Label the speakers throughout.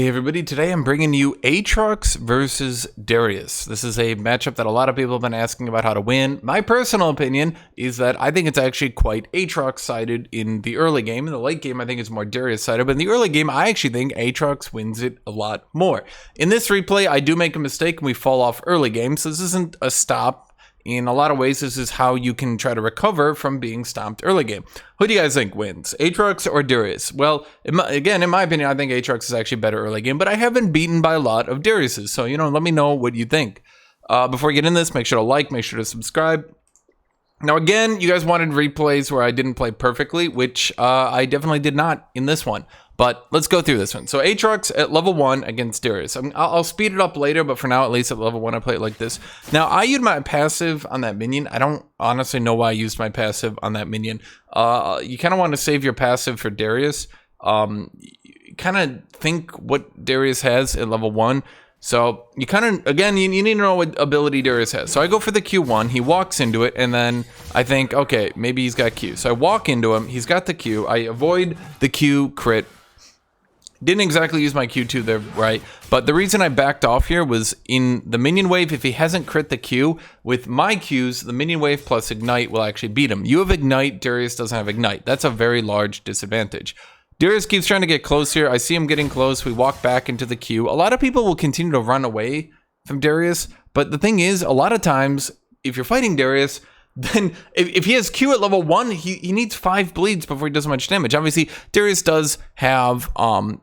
Speaker 1: Hey everybody, today I'm bringing you Aatrox versus Darius. This is a matchup that a lot of people have been asking about how to win. My personal opinion is that I think it's actually quite Aatrox-sided in the early game. In the late game, I think it's more Darius-sided, but in the early game, I actually think Aatrox wins it a lot more. In this replay, I do make a mistake and we fall off early game, so this isn't a stop. In a lot of ways, this is how you can try to recover from being stomped early game. Who do you guys think wins, Aatrox or Darius? Well, in my opinion, I think Aatrox is actually better early game, but I have been beaten by a lot of Darius's. So, let me know what you think. Before we get in this, make sure to like, make sure to subscribe. Now, again, you guys wanted replays where I didn't play perfectly, which I definitely did not in this one. But let's go through this one. So Aatrox at level 1 against Darius. I'll speed it up later, but for now, at least at level 1, I play it like this. Now, I used my passive on that minion. I don't honestly know why I used my passive on that minion. You kind of want to save your passive for Darius. Kind of think what Darius has at level 1. So you kind of, again, you need to know what ability Darius has. So I go for the Q1, he walks into it, and then I think, okay, maybe he's got Q. So I walk into him, he's got the Q, I avoid the Q crit. Didn't exactly use my Q2 there, right? But the reason I backed off here was in the minion wave, if he hasn't crit the Q, with my Qs, the minion wave plus Ignite will actually beat him. You have Ignite, Darius doesn't have Ignite. That's a very large disadvantage. Darius keeps trying to get close here. I see him getting close. We walk back into the Q. A lot of people will continue to run away from Darius, but the thing is, a lot of times, if you're fighting Darius, then if he has Q at level 1, he needs 5 bleeds before he does much damage. Obviously, Darius does have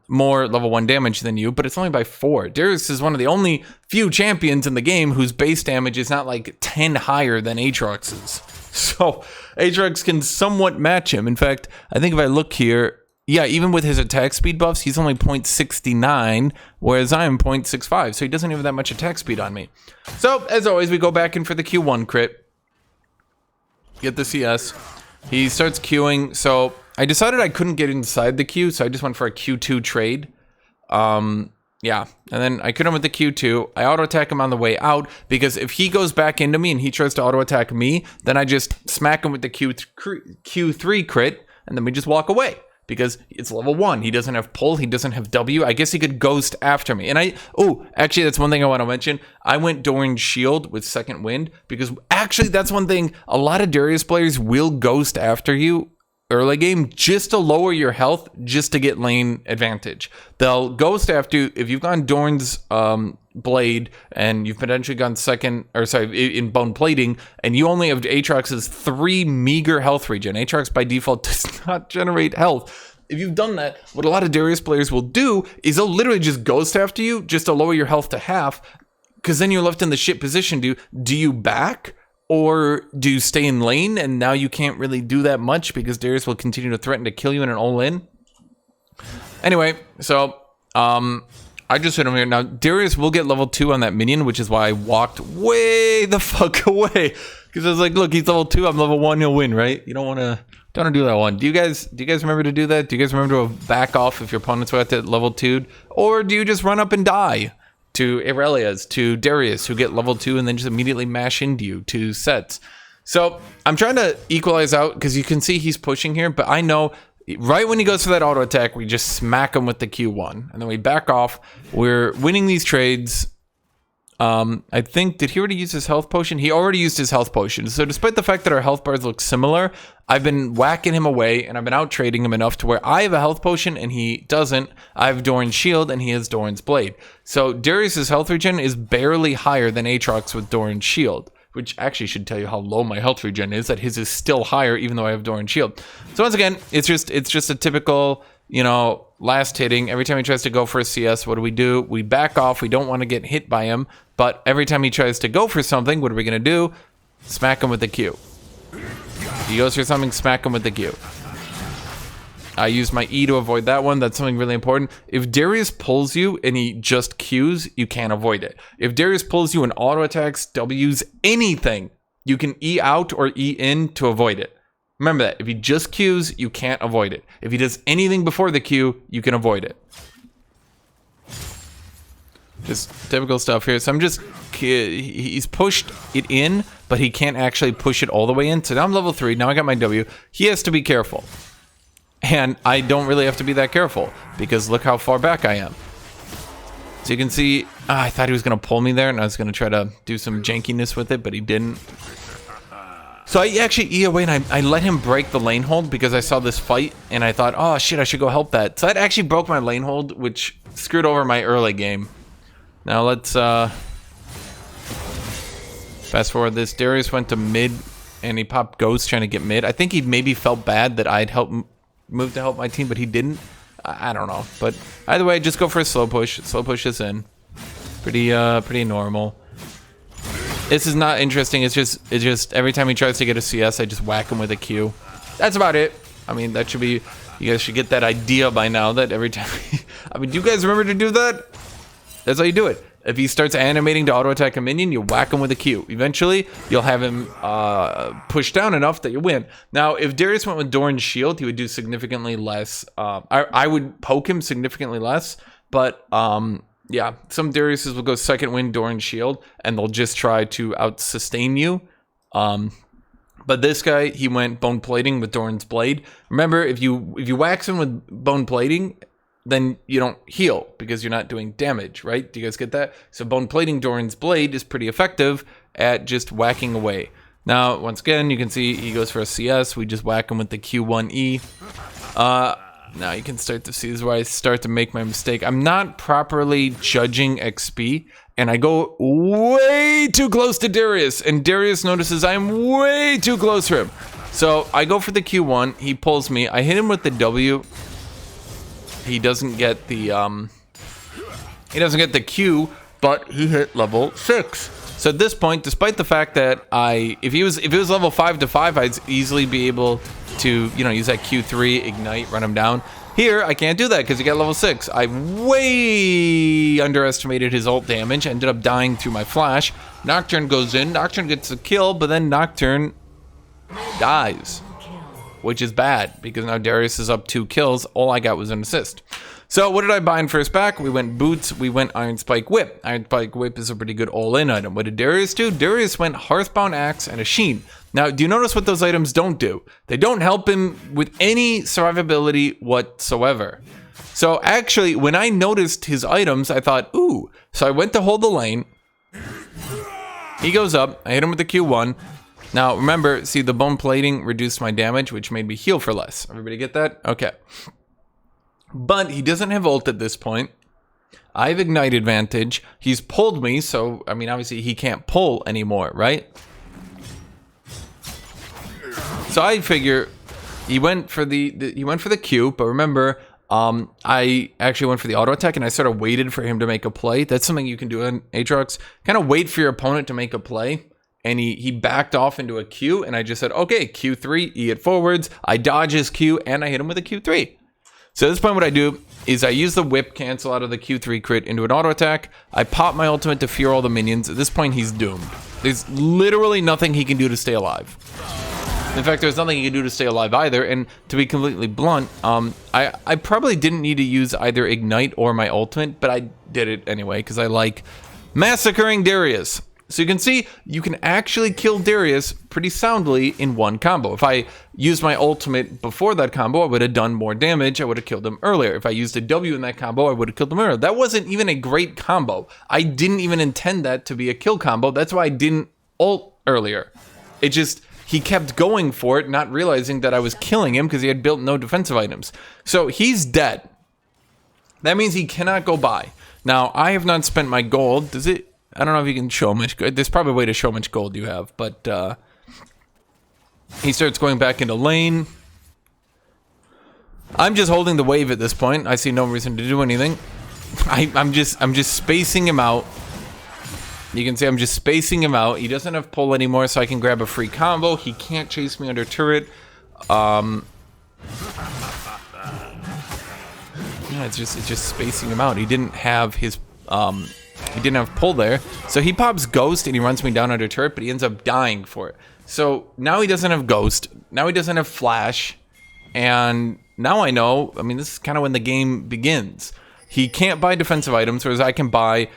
Speaker 1: more level 1 damage than you, but it's only by 4. Darius is one of the only few champions in the game whose base damage is not like 10 higher than Aatrox's. So Aatrox can somewhat match him. In fact, I think if I look here, yeah, even with his attack speed buffs, he's only 0.69, whereas I am 0.65, so he doesn't have that much attack speed on me. So, as always, we go back in for the Q1 crit. Get the CS. He starts queuing, so I decided I couldn't get inside the queue, so I just went for a Q2 trade. Yeah, and then I crit him with the Q2. I auto-attack him on the way out, because if he goes back into me and he tries to auto-attack me, then I just smack him with the Q3 crit, and then we just walk away. Because it's level 1. He doesn't have pull. He doesn't have W. I guess he could ghost after me. And actually, that's one thing I want to mention. I went Doran's Shield with Second Wind. Because actually, that's one thing. A lot of Darius players will ghost after you early game just to lower your health, just to get lane advantage. They'll ghost after you. If you've gone Doran's Blade and you've potentially gone in Bone Plating, and you only have Aatrox's 3 meager health regen. Aatrox by default does not generate health. If you've done that, what a lot of Darius players will do is they'll literally just ghost after you just to lower your health to half, because then you're left in the shit position. Do you back? Or do you stay in lane and now you can't really do that much because Darius will continue to threaten to kill you in an all-in? Anyway, so I just hit him here. Now, Darius will get level 2 on that minion, which is why I walked way the fuck away. Because I was like, look, he's level 2, I'm level 1, he'll win, right? You don't want to do that one. Do you guys remember to do that? Do you guys remember to back off if your opponents were at that level 2? Or do you just run up and die? To Aurelia's, to Darius, who get level 2 and then just immediately mash into you, to sets. So I'm trying to equalize out because you can see he's pushing here, but I know right when he goes for that auto attack, we just smack him with the Q1 and then we back off. We're winning these trades. I think, did he already use his health potion? He already used his health potion. So despite the fact that our health bars look similar, I've been whacking him away and I've been out trading him enough to where I have a health potion and he doesn't. I have Doran's Shield and he has Doran's Blade. So Darius's health regen is barely higher than Aatrox with Doran's Shield, which actually should tell you how low my health regen is, that his is still higher even though I have Doran's Shield. So once again, it's just a typical, last hitting. Every time he tries to go for a CS, what do? We back off. We don't want to get hit by him. But every time he tries to go for something, what are we going to do? Smack him with the Q. He goes for something, smack him with the Q. I use my E to avoid that one. That's something really important. If Darius pulls you and he just Qs, you can't avoid it. If Darius pulls you and auto attacks, Ws, anything, you can E out or E in to avoid it. Remember that. If he just Qs, you can't avoid it. If he does anything before the Q, you can avoid it. Just typical stuff here. So he's pushed it in, but he can't actually push it all the way in. So now I'm level 3. Now I got my W. He has to be careful. And I don't really have to be that careful because look how far back I am. So you can see, I thought he was going to pull me there, and I was going to try to do some jankiness with it, but he didn't. So I actually E away, and I let him break the lane hold because I saw this fight, and I thought, oh shit, I should go help that. So that actually broke my lane hold, which screwed over my early game. Now let's fast forward this. Darius went to mid, and he popped Ghost trying to get mid. I think he maybe felt bad that I'd move to help my team, but he didn't. I don't know, but either way, just go for a slow push. Slow push this in. Pretty normal. This is not interesting. It's just every time he tries to get a CS, I just whack him with a Q. That's about it. I mean, that should be. You guys should get that idea by now. That every time. I mean, do you guys remember to do that? That's how you do it. If he starts animating to auto attack a minion, you whack him with a Q. Eventually, you'll have him push down enough that you win. Now, if Darius went with Doran's shield, he would do significantly less. I would poke him significantly less, but yeah, some Dariuses will go second wind Doran's shield, and they'll just try to out-sustain you. But this guy, he went bone plating with Doran's blade. Remember, if you wax him with bone plating, then you don't heal because you're not doing damage, right? Do you guys get that? So bone plating Doran's blade is pretty effective at just whacking away. Now, once again, you can see he goes for a CS. We just whack him with the Q1E. Now you can start to see this is where I start to make my mistake. I'm not properly judging XP, and I go way too close to Darius, and Darius notices I'm way too close for him. So I go for the Q1. He pulls me. I hit him with the W. He doesn't get the Q, but he hit level 6. So at this point, despite the fact that if it was level 5 to 5, I'd easily be able to, use that Q3, ignite, run him down. Here, I can't do that because he got level 6. I way underestimated his ult damage, ended up dying through my flash. Nocturne goes in, Nocturne gets a kill, but then Nocturne dies, which is bad because now Darius is up 2 kills. All I got was an assist. So what did I buy in first back? We went boots, we went Iron Spike Whip. Iron Spike Whip is a pretty good all-in item. What did Darius do? Darius went Hearthbound Axe and a Sheen. Now, do you notice what those items don't do? They don't help him with any survivability whatsoever. So actually, when I noticed his items, I thought, ooh. So I went to hold the lane. He goes up, I hit him with the Q1. Now, remember, see, the bone plating reduced my damage, which made me heal for less. Everybody get that? Okay. But he doesn't have ult at this point. I have ignite advantage. He's pulled me, so, I mean, obviously he can't pull anymore, right? So I figure he went for the Q, but remember, I actually went for the auto attack, and I sort of waited for him to make a play. That's something you can do in Aatrox. Kind of wait for your opponent to make a play. And he backed off into a Q, and I just said, okay, Q3, E it forwards. I dodge his Q, and I hit him with a Q3. So at this point, what I do is I use the whip cancel out of the Q3 crit into an auto attack. I pop my ultimate to fear all the minions. At this point, he's doomed. There's literally nothing he can do to stay alive. In fact, there's nothing he can do to stay alive either. And to be completely blunt, I probably didn't need to use either ignite or my ultimate, but I did it anyway because I like massacring Darius. So you can see, you can actually kill Darius pretty soundly in one combo. If I used my ultimate before that combo, I would have done more damage. I would have killed him earlier. If I used a W in that combo, I would have killed him earlier. That wasn't even a great combo. I didn't even intend that to be a kill combo. That's why I didn't ult earlier. It just, he kept going for it, not realizing that I was killing him because he had built no defensive items. So he's dead. That means he cannot go by. Now, I have not spent my gold. Does it? I don't know if you can show how much. There's probably a way to show how much gold you have, but he starts going back into lane. I'm just holding the wave at this point. I see no reason to do anything. I'm just spacing him out. You can see I'm just spacing him out. He doesn't have pull anymore, so I can grab a free combo. He can't chase me under turret. Yeah, it's just spacing him out. He didn't have his he didn't have pull there. So he pops Ghost and he runs me down under turret, but he ends up dying for it. So now he doesn't have Ghost. Now he doesn't have Flash. And now I know, I mean, this is kind of when the game begins. He can't buy defensive items, whereas I can buy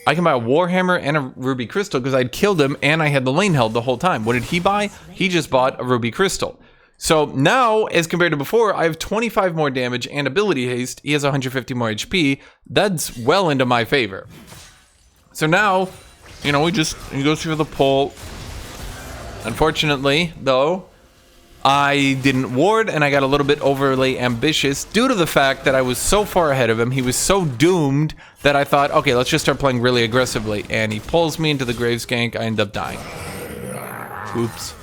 Speaker 1: a Warhammer and a Ruby Crystal because I'd killed him and I had the lane held the whole time. What did he buy? He just bought a Ruby Crystal. So now, as compared to before, I have 25 more damage and ability haste. He has 150 more HP. That's well into my favor. So now, you know, he goes through the pull. Unfortunately, though, I didn't ward, and I got a little bit overly ambitious due to the fact that I was so far ahead of him. He was so doomed that I thought, okay, let's just start playing really aggressively. And he pulls me into the Graves gank. I end up dying. Oops.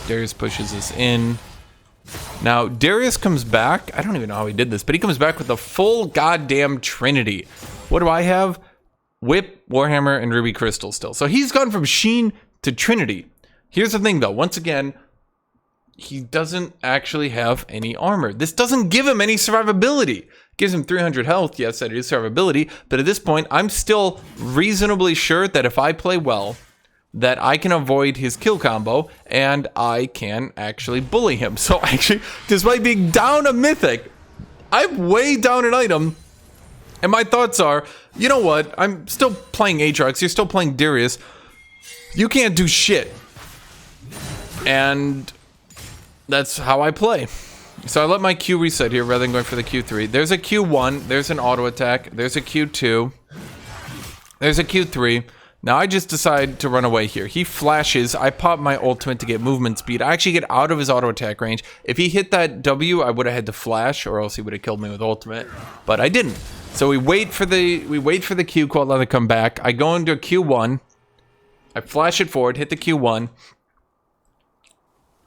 Speaker 1: Darius pushes us in. Now, Darius comes back. I don't even know how he did this, but he comes back with the full goddamn Trinity. What do I have? Whip, Warhammer, and Ruby Crystal still. So he's gone from Sheen to Trinity. Here's the thing, though. Once again, he doesn't actually have any armor. This doesn't give him any survivability. It gives him 300 health. Yes, that is survivability. But at this point, I'm still reasonably sure that if I play well, that I can avoid his kill combo, and I can actually bully him. So actually, despite being down a mythic, I'm way down an item, and my thoughts are, you know what, I'm still playing Aatrox, you're still playing Darius, you can't do shit. And that's how I play. So I let my Q reset here rather than going for the Q3. There's a Q1, there's an auto attack, there's a Q2, there's a Q3. Now I just decide to run away here. He flashes, I pop my ultimate to get movement speed. I actually get out of his auto attack range. If he hit that W, I would have had to flash, or else he would have killed me with ultimate. But I didn't. So we wait for the Q cooldown to come back. I go into a Q1. I flash it forward, hit the Q1.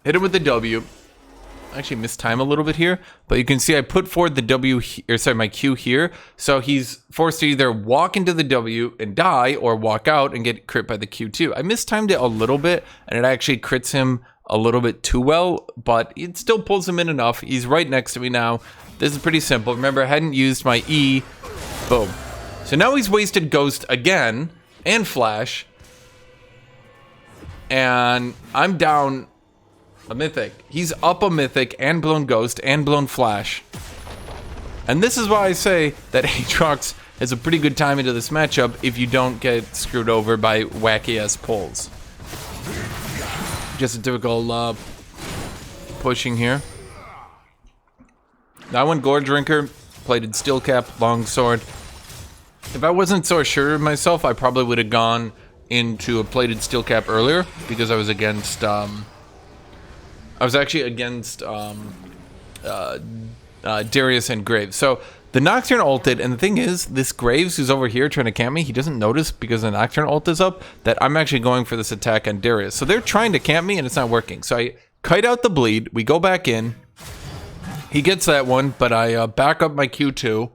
Speaker 1: Hit it with the W. I actually missed time a little bit here, but you can see I put forward the W, my Q here, so he's forced to either walk into the W and die, or walk out and get crit by the Q2. I mistimed it a little bit, and it actually crits him a little bit too well, but it still pulls him in enough. He's right next to me now. This is pretty simple. Remember, I hadn't used my E. Boom. So now he's wasted Ghost again, and Flash, and I'm down a mythic. He's up a mythic and blown Ghost and blown Flash. And this is why I say that Aatrox has a pretty good time into this matchup if you don't get screwed over by wacky-ass pulls. Just a typical pushing here. Now I went Gore Drinker, plated Steel Cap, Longsword. If I wasn't so sure of myself, I probably would have gone into a plated Steel Cap earlier, because I was against Darius and Graves. So the Nocturne ulted, and the thing is, this Graves who's over here trying to camp me, he doesn't notice because the Nocturne ult is up that I'm actually going for this attack on Darius. So they're trying to camp me and it's not working. So I kite out the bleed, we go back in. He gets that one, but I back up my Q2.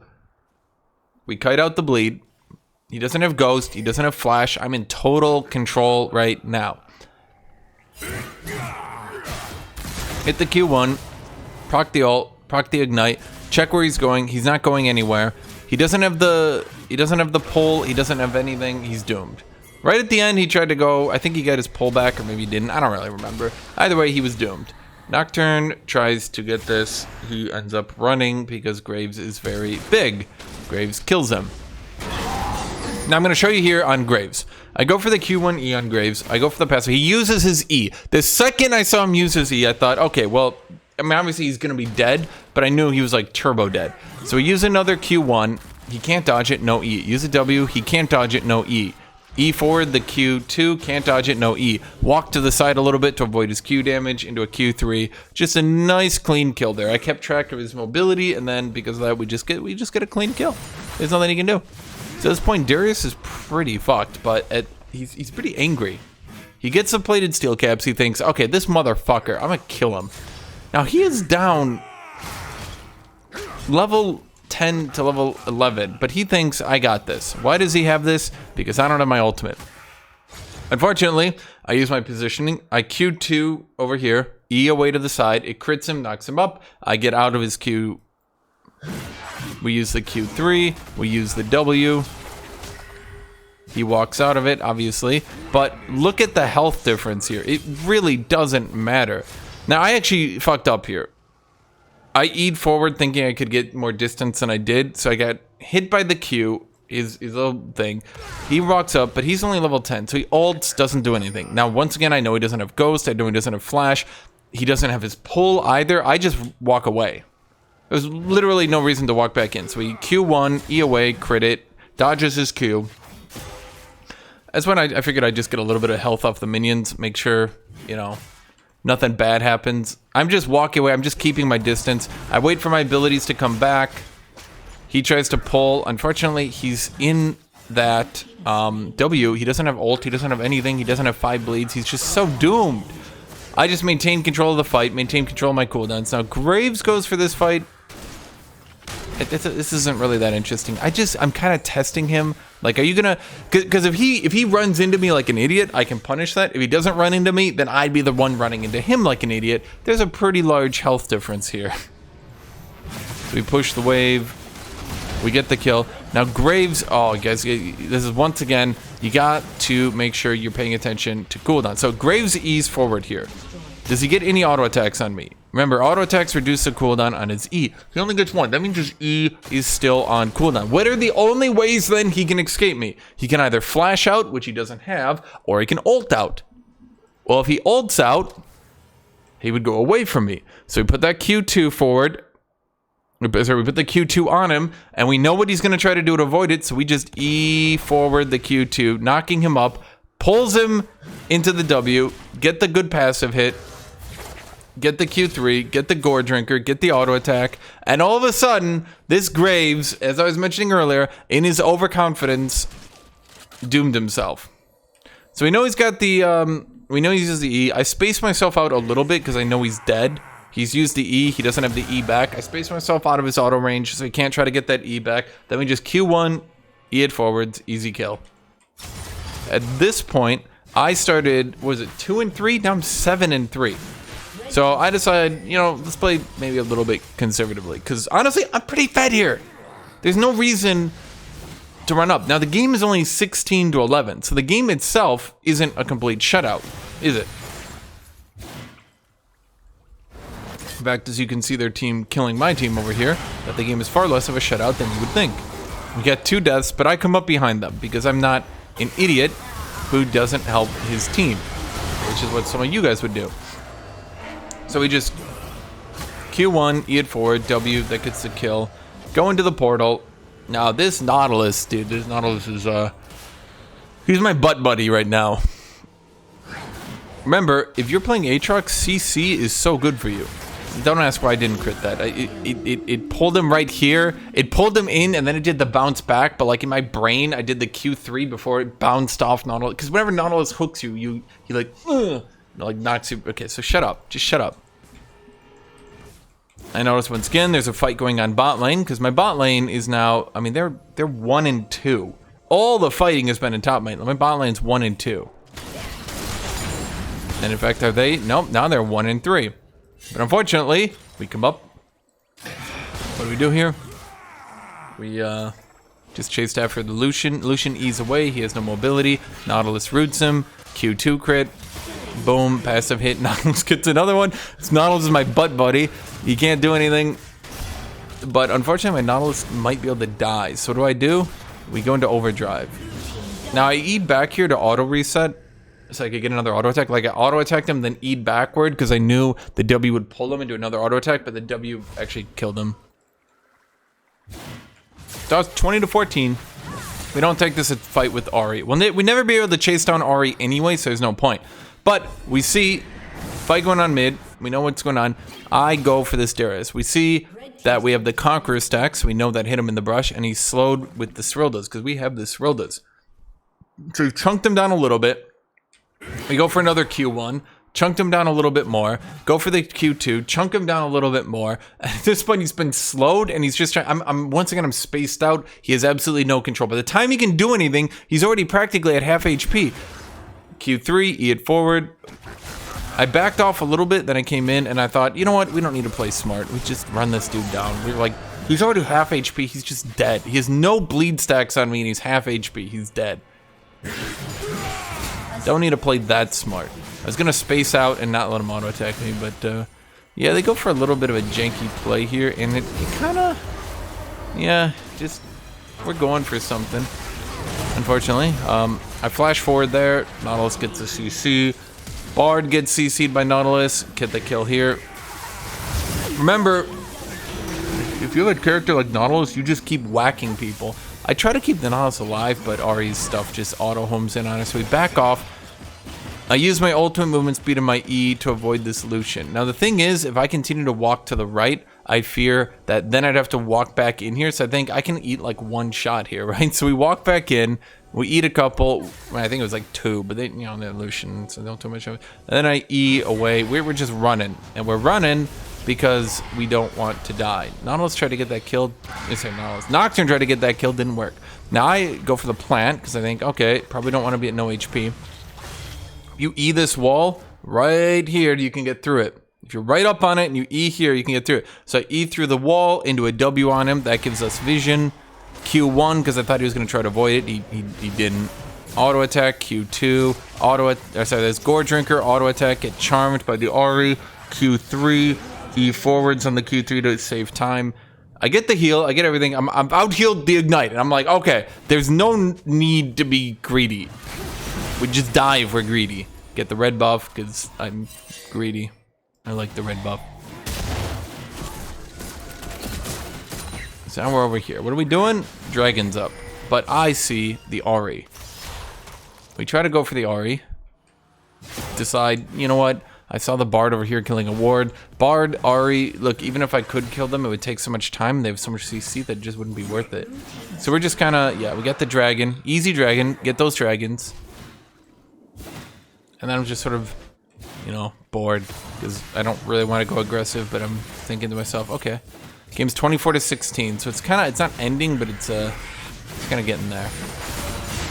Speaker 1: We kite out the bleed. He doesn't have Ghost, he doesn't have Flash. I'm in total control right now. Hit the Q1, proc the ult, proc the ignite, check where he's going. He's not going anywhere. He doesn't have the pull, he doesn't have anything, he's doomed. Right at the end, he tried to go, I think he got his pull back, or maybe he didn't, I don't really remember. Either way, he was doomed. Nocturne tries to get this, he ends up running because Graves is very big. Graves kills him. Now I'm going to show you here on Graves. I go for the Q1E on Graves. I go for the passive. He uses his E. The second I saw him use his E, I thought, okay, well, I mean, obviously he's going to be dead, but I knew he was like turbo dead. So he used another Q1. He can't dodge it, no E. Use a W, he can't dodge it, no E. E forward, the Q2, can't dodge it, no E. Walk to the side a little bit to avoid his Q damage into a Q3. Just a nice clean kill there. I kept track of his mobility, and then because of that, we just get a clean kill. There's nothing he can do. So at this point, Darius is pretty fucked, but he's pretty angry. He gets the plated steel caps. He thinks, okay, this motherfucker, I'm gonna kill him. Now he is down level 10 to level 11, but he thinks I got this. Why does he have this? Because I don't have my ultimate. Unfortunately, I use my positioning. I Q2 over here, E away to the side. It crits him, knocks him up. I get out of his Q. We use the Q3, we use the W. He walks out of it, obviously, but look at the health difference here. It really doesn't matter. Now, I actually fucked up here. I E'd forward thinking I could get more distance than I did, so I got hit by the Q, his little thing. He walks up, but he's only level 10, so he ults, doesn't do anything. Now, once again, I know he doesn't have Ghost. I know he doesn't have Flash. He doesn't have his pull either. I just walk away. There's literally no reason to walk back in. So he Q1, E away, crit it, dodges his Q. That's when I figured I'd just get a little bit of health off the minions, make sure, you know, nothing bad happens. I'm just walking away. I'm just keeping my distance. I wait for my abilities to come back. He tries to pull. Unfortunately, he's in that W. He doesn't have ult. He doesn't have anything. He doesn't have 5 bleeds. He's just so doomed. I just maintain control of the fight, maintain control of my cooldowns. Now, Graves goes for this fight. This isn't really that interesting. I'm kind of testing him. Like, are you gonna? Because if he runs into me like an idiot, I can punish that. If he doesn't run into me, then I'd be the one running into him like an idiot. There's a pretty large health difference here. We push the wave. We get the kill. Now Graves, oh guys, this is once again, you got to make sure you're paying attention to cooldown. So Graves E's forward here. Does he get any auto attacks on me? Remember, auto attacks reduce the cooldown on his E. He only gets 1. That means his E is still on cooldown. What are the only ways then he can escape me? He can either flash out, which he doesn't have, or he can ult out. Well, if he ults out, he would go away from me. So we put that Q2 forward. Sorry, we put the Q2 on him, and we know what he's going to try to do to avoid it, so we just E forward the Q2, knocking him up, pulls him into the W, get the good passive hit, get the Q3, get the Gore Drinker, get the auto attack, and all of a sudden, this Graves, as I was mentioning earlier, in his overconfidence, doomed himself. So we know he's got the, we know he uses the E. I spaced myself out a little bit because I know he's dead. He's used the E, he doesn't have the E back. I spaced myself out of his auto range so he can't try to get that E back. Then we just Q1, E it forwards, easy kill. At this point, I started, was it 2 and 3? Now I'm 7 and 3. So I decided, you know, let's play maybe a little bit conservatively. Because honestly, I'm pretty fed here. There's no reason to run up. Now the game is only 16 to 11. So the game itself isn't a complete shutout, is it? In fact, as you can see their team killing my team over here, that the game is far less of a shutout than you would think. We get 2 deaths, but I come up behind them because I'm not an idiot who doesn't help his team, which is what some of you guys would do. So we just Q1, E it forward, W, that gets the kill. Go into the portal. Now this Nautilus, dude, this Nautilus is, he's my butt buddy right now. Remember, if you're playing Aatrox, CC is so good for you. Don't ask why I didn't crit that. It pulled him right here. It pulled him in, and then it did the bounce back. But like in my brain, I did the Q3 before it bounced off Nautilus. Because whenever Nautilus hooks you, he like, like knocks you. Okay, so shut up. Just shut up. I noticed once again there's a fight going on bot lane because my bot lane is now. I mean, they're 1 and 2. All the fighting has been in top lane. My bot lane's 1 and 2. And in fact, are they? Nope. Now they're 1 and 3. But unfortunately, we come up. What do we do here? We just chased after the Lucian. Lucian E's away. He has no mobility. Nautilus roots him. Q2 crit. Boom. Passive hit. Nautilus gets another one. This Nautilus is my butt buddy. He can't do anything. But unfortunately, my Nautilus might be able to die. So what do? We go into overdrive. Now I E back here to auto reset. So I could get another auto attack. Like I auto attacked him, then E'd backward because I knew the W would pull him into another auto attack, but the W actually killed him. So it's 20 to 14. We don't take this fight with Ahri. Well, we never be able to chase down Ahri anyway, so there's no point. But we see fight going on mid. We know what's going on. I go for this Darius. We see that we have the Conqueror stack, so we know that hit him in the brush, and he's slowed with the Cyrildas because we have the Cyrildas. So we chunked him down a little bit. We go for another Q1, chunked him down a little bit more, go for the Q2, chunk him down a little bit more. At this point, he's been slowed, and he's just trying. Once again, I'm spaced out. He has absolutely no control. By the time he can do anything, he's already practically at half HP. Q3, E it forward. I backed off a little bit, then I came in, and I thought, you know what? We don't need to play smart. We just run this dude down. We were like, he's already half HP. He's just dead. He has no bleed stacks on me, and he's half HP. He's dead. Don't need to play that smart. I was gonna space out and not let him auto attack me, but yeah, they go for a little bit of a janky play here, and it kind of, yeah, just we're going for something. Unfortunately, I flash forward there. Nautilus gets a CC. Bard gets CC'd by Nautilus. Get the kill here. Remember, if you have a character like Nautilus, you just keep whacking people. I try to keep the Nautilus alive, but Ari's stuff just auto-homes in on us. So we back off. I use my ultimate movement speed and my E to avoid this Lucian. Now the thing is, if I continue to walk to the right, I fear that then I'd have to walk back in here. So I think I can eat like one shot here, right? So we walk back in, we eat a couple. I think it was like 2, but they, you know, they're Lucian, so don't too much of it. And then I E away. We're just running, and we're running because we don't want to die. Nautilus tried to get that kill. I say Nautilus. Nocturne tried to get that kill, didn't work. Now I go for the plant because I think, okay, probably don't want to be at no HP. You E this wall right here, you can get through it. If you're right up on it and you E here, you can get through it. So I E through the wall into a W on him. That gives us vision. Q1 because I thought he was going to try to avoid it. He didn't. Auto attack. Q2. There's Gore Drinker. Auto attack. Get charmed by the Ari. Q3. E forwards on the Q3 to save time. I get the heal. I get everything. I'm out healed the ignite, and I'm like, okay, there's no need to be greedy. We just die if we're greedy. Get the red buff because I'm greedy. I like the red buff. So now we're over here. What are we doing? Dragon's up. But I see the Ari. We try to go for the Ari. Decide, you know what? I saw the Bard over here killing a ward. Bard, Ari, look, even if I could kill them, it would take so much time. They have so much CC that it just wouldn't be worth it. So we're just kind of, yeah, we got the dragon. Easy dragon. Get those dragons. And then I'm just sort of, you know, bored because I don't really want to go aggressive, but I'm thinking to myself, okay, game's 24-16, so it's kind of, it's not ending, but it's kind of getting there.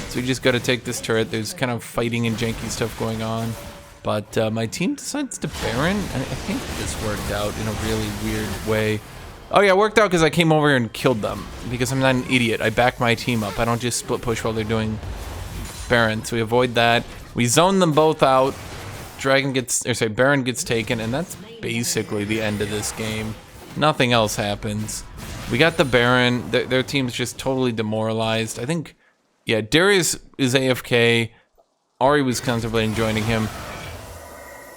Speaker 1: So we just got to take this turret. There's kind of fighting and janky stuff going on, but my team decides to Baron. I think this worked out in a really weird way. Oh yeah, it worked out because I came over here and killed them because I'm not an idiot. I back my team up. I don't just split push while they're doing Baron, so we avoid that. We zone them both out. Baron gets taken, and that's basically the end of this game. Nothing else happens. We got the Baron. Their team's just totally demoralized. I think, yeah, Darius is AFK. Ari was contemplating joining him.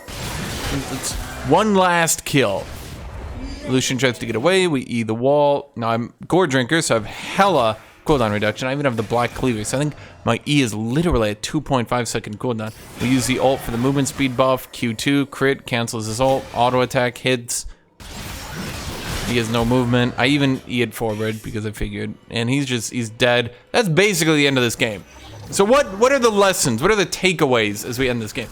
Speaker 1: It's one last kill. Lucian tries to get away. We E the wall. Now I'm Gore Drinker, so I have hella cooldown reduction. I even have the black cleaver, so I think my E is literally a 2.5 second cooldown. We use the ult for the movement speed buff. Q2 crit cancels his ult. Auto attack hits. He has no movement. I even E it forward because I figured, and he's dead. That's basically the end of this game. So what are the lessons? What are the takeaways as we end this game?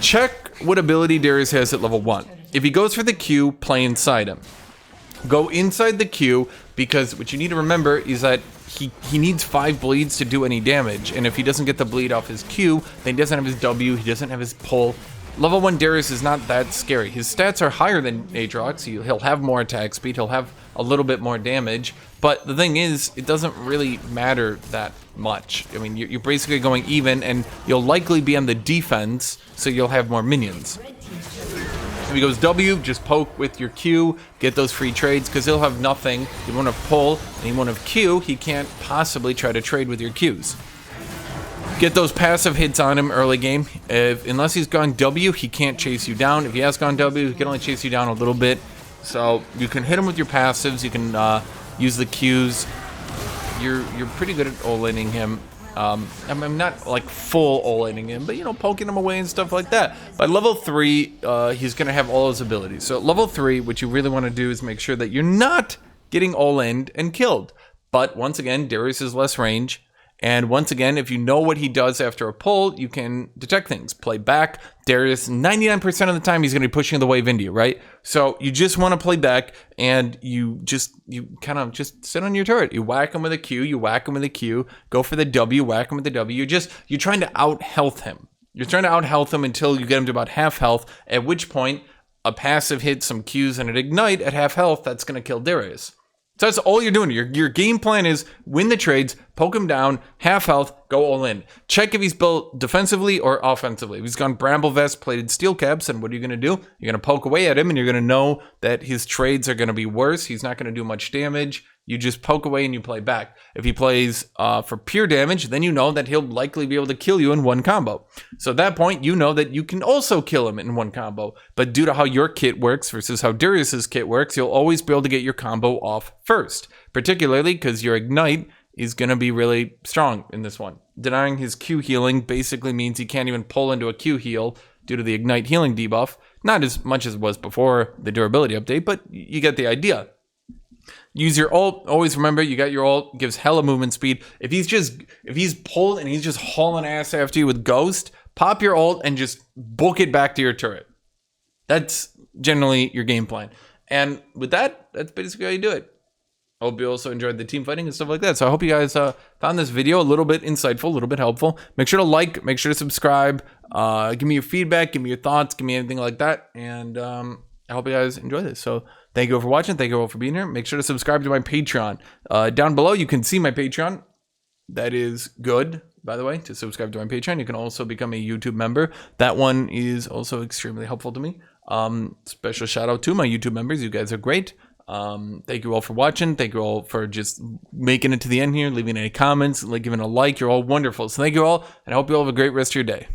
Speaker 1: Check what ability Darius has at level 1. If he goes for the Q, play inside him. Go inside the Q, because what you need to remember is that he needs 5 bleeds to do any damage, and if he doesn't get the bleed off his Q, then he doesn't have his W, he doesn't have his pull. Level 1 Darius is not that scary. His stats are higher than Aatrox. He'll have more attack speed, he'll have a little bit more damage, but the thing is, it doesn't really matter that much. I mean, you're basically going even, and you'll likely be on the defense, so you'll have more minions. If he goes W, just poke with your Q, get those free trades, because he'll have nothing. He won't have pull, and he won't have Q. He can't possibly try to trade with your Qs. Get those passive hits on him early game. Unless he's gone W, he can't chase you down. If he has gone W, he can only chase you down a little bit. So you can hit him with your passives. You can use the Qs. You're pretty good at all-inning him. I'm not like full all-inning him, but you know, poking him away and stuff like that. By level 3, he's gonna have all his abilities. So at level 3, what you really want to do is make sure that you're not getting all-inned and killed. But once again, Darius is less range. And once again, if you know what he does after a pull, you can detect things. Play back. Darius, 99% of the time, he's going to be pushing the wave into you, right? So you just want to play back, and you kind of just sit on your turret. You whack him with a Q, you whack him with a Q, go for the W, whack him with the W. You're trying to out-health him. You're trying to out-health him until you get him to about half health, at which point, a passive hit, some Qs, and an ignite at half health, that's going to kill Darius. So that's all you're doing. Your game plan is win the trades, poke him down, half health, go all in. Check if he's built defensively or offensively. If he's gone Bramble Vest, plated Steel Caps, and what are you going to do? You're going to poke away at him, and you're going to know that his trades are going to be worse. He's not going to do much damage. You just poke away and you play back. If he plays for pure damage, then you know that he'll likely be able to kill you in one combo. So at that point, you know that you can also kill him in one combo. But due to how your kit works versus how Darius's kit works, you'll always be able to get your combo off first. Particularly because your Ignite is going to be really strong in this one. Denying his Q healing basically means he can't even pull into a Q heal due to the Ignite healing debuff. Not as much as it was before the durability update, but you get the idea. Use your ult. Always remember, you got your ult. Gives hella movement speed. If he's pulled and he's just hauling ass after you with Ghost, pop your ult and just book it back to your turret. That's generally your game plan. And with that, that's basically how you do it. I hope you also enjoyed the team fighting and stuff like that. So I hope you guys found this video a little bit insightful, a little bit helpful. Make sure to like, make sure to subscribe. Give me your feedback, give me your thoughts, give me anything like that. And I hope you guys enjoy this. So thank you all for watching. Thank you all for being here. Make sure to subscribe to my Patreon. Down below, you can see my Patreon. That is good, by the way, to subscribe to my Patreon. You can also become a YouTube member. That one is also extremely helpful to me. Special shout out to my YouTube members. You guys are great. Thank you all for watching. Thank you all for just making it to the end here, leaving any comments, like giving a like. You're all wonderful. So thank you all, and I hope you all have a great rest of your day.